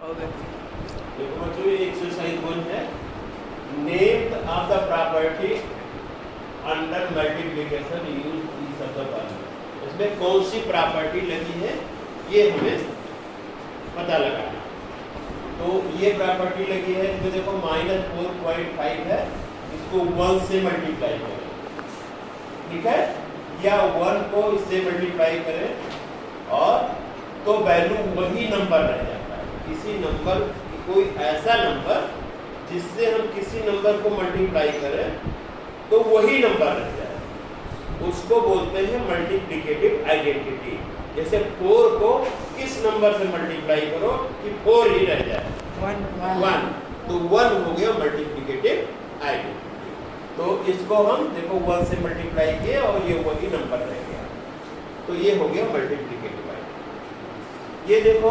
देखो बच्चों ये एक्सरसाइज 1 है। Name of the property under multiplication use in सब द फॉलोइंग। इसमें कौन सी प्रॉपर्टी लगी है ये हमें पता लगाना। तो ये प्रॉपर्टी लगी है, इसमें देखो -4.5 है, इसको 1 से मल्टीप्लाई करें, ठीक है, या 1 को इससे मल्टीप्लाई करें और तो वैल्यू वही नंबर रह जाता है। किसी नंबर कोई ऐसा नंबर जिससे हम किसी नंबर को मल्टीप्लाई करें तो वही नंबर रह जाए, उसको बोलते हैं मल्टीप्लिकेटिव आइडेंटिटी। जैसे 4 को किस नंबर से मल्टीप्लाई करो कि 4 ही रह जाए, 1, तो 1 हो गया मल्टीप्लिकेटिव आइडेंटिटी। तो इसको हम देखो 1 से मल्टीप्लाई किए और ये वही नंबर रह गया, तो ये हो गया मल्टीप्लिकेटिव आइडेंटिटी। ये देखो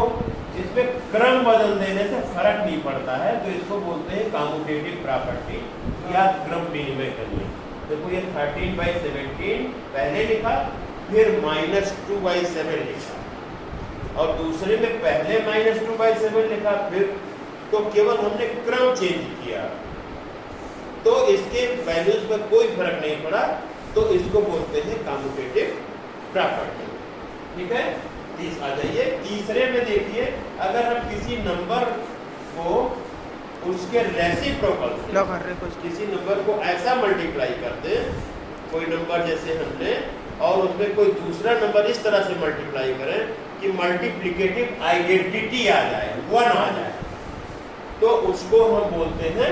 जिसमें क्रम बदल देने से फर्क नहीं पड़ता है तो इसको बोलते हैं कम्यूटेटिव प्रॉपर्टी या क्रम विनिमय करने। देखो ये 13/17 पहले लिखा, फिर -2/7 लिखा और दूसरे में पहले -2/7 लिखा, फिर तो केवल हमने क्रम चेंज किया तो इसके वैल्यूज में कोई फर्क नहीं पड़ा, तो इसको बोलते हैं कम्यूटेटिव प्रॉपर्टी। ठीक है, आ जाइए तीसरे में। देखिए अगर हम किसी नंबर को उसके रेसिप्रोकल से किसी नंबर को ऐसा मल्टीप्लाई करते, कोई नंबर जैसे हमने, और उसमें कोई दूसरा नंबर इस तरह से मल्टीप्लाई करें कि मल्टीप्लिकेटिव आइडेंटिटी आ जाए, 1 आ जाए, तो उसको हम बोलते हैं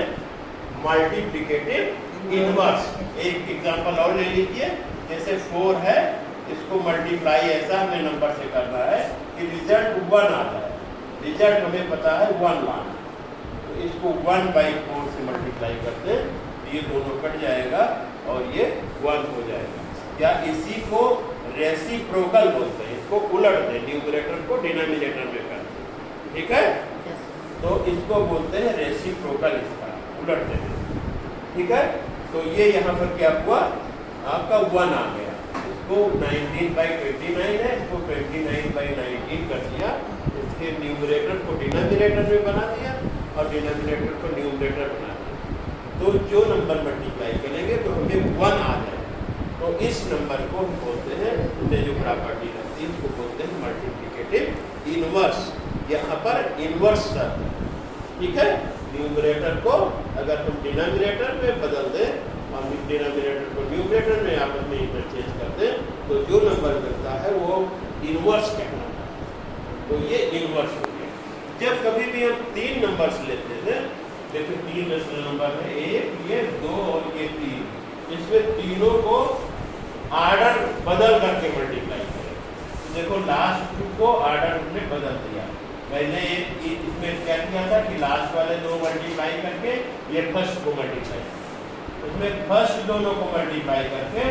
मल्टीप्लिकेटिव इनवर्स। एक एग्जांपल और ले लीजिए, जैसे 4 है, इसको मल्टीप्लाई ऐसा हमें नंबर से करना है कि रिजल्ट 1 आ जाए। रिजल्ट हमें पता है 1, तो इसको 1/4 से मल्टीप्लाई करते हैं, ये दोनों कट जाएगा और ये 1 हो जाएगा। या इसी को रेसिप्रोकल बोलते हैं, इसको उलट दें, न्यूमरेटर को डिनोमिनेटर में कर दें, ठीक है, तो इसको बोलते हैं रेसिप्रोकल, इसका उलट दें, ठीक है। तो ये यहाँ पर क्या हुआ, आपका 1 आ गया, इसको 19/29 है, इसको 29/19 कर दिया, इसके न्यूमरेटर को डिनोमिनेटर में बना दिया और डिनोमिनेटर को न्यूमरेटर बना दिया। तो जो नंबर मल्टीप्लाई करेंगे तो हमें 1 आ जाए, तो इस नंबर को हम बोलते हैं, उन्हें जो प्रॉपर्टी रहती है उसको बोलते हैं मल्टीप्लिकेटिव इनवर्स। यहाँ पर इनवर्स शब्द, ठीक है, न्यूमरेटर को अगर हम डिनोमिनेटर में बदल दें और डिनोमिनेटर को न्यूमरेटर में आपस में इंटरचेंज कर दें तो जो नंबर मिलता है वो इनवर्स कहलाता है। तो ये इनवर्स हो गया। जब कभी भी हम 3 नंबर्स लेते थे, देखो 3 रेशनल नंबर है, 1, ये 2 और ये 3, इसमें तीनों को ऑर्डर बदल करके मल्टीप्लाई करें, तो देखो लास्ट 2 को ऑर्डर हमने बदल दिया। पहले इसमें क्या किया था कि लास्ट वाले 2 मल्टीप्लाई करके ये फर्स्ट को मल्टीप्लाई, उसमें फर्स्ट दोनों को मल्टीप्लाई करके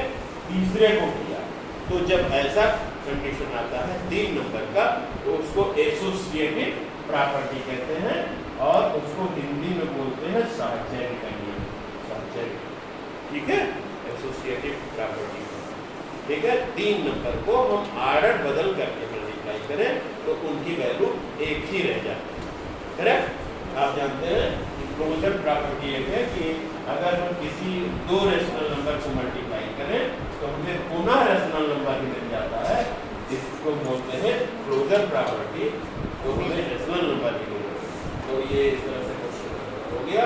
तीसरे को किया। तो जब ऐसा कंडीशन आता है 3 नंबर का तो उसको एसोसिएटिव प्रॉपर्टी कहते हैं और उसको हिंदी में बोलते हैं साहचर्य का नियम, साहचर्य, ठीक है, एसोसिएटिव प्रॉपर्टी, ठीक है। 3 नंबर को हम ऑर्डर बदल करके मल्टीप्लाई करें तो उनकी वैल्यू एक ही रह जाती है, करेक्ट। आप जानते हैं कि क्लोजर प्रॉपर्टी एक है कि अगर हम किसी 2 रेशनल नंबर को मल्टीप्लाई करें तो हमें पुनः रेशनल नंबर ही मिल जाता है, इसको बोलते हैं क्लोजर प्रॉपर्टी, तो हमें रेशनल नंबर ही मिलेगा। तो ये इस तरह से क्वेश्चन हो गया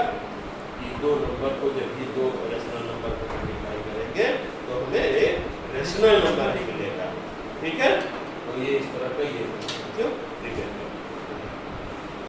कि 2 नंबर को जब भी 2 रेशनल नंबर को मल्टीप्लाई करेंगे तो हमें एक रेशनल नंबर ही मिलेगा, ठीक है। तो ये इस तरह का ये क्यों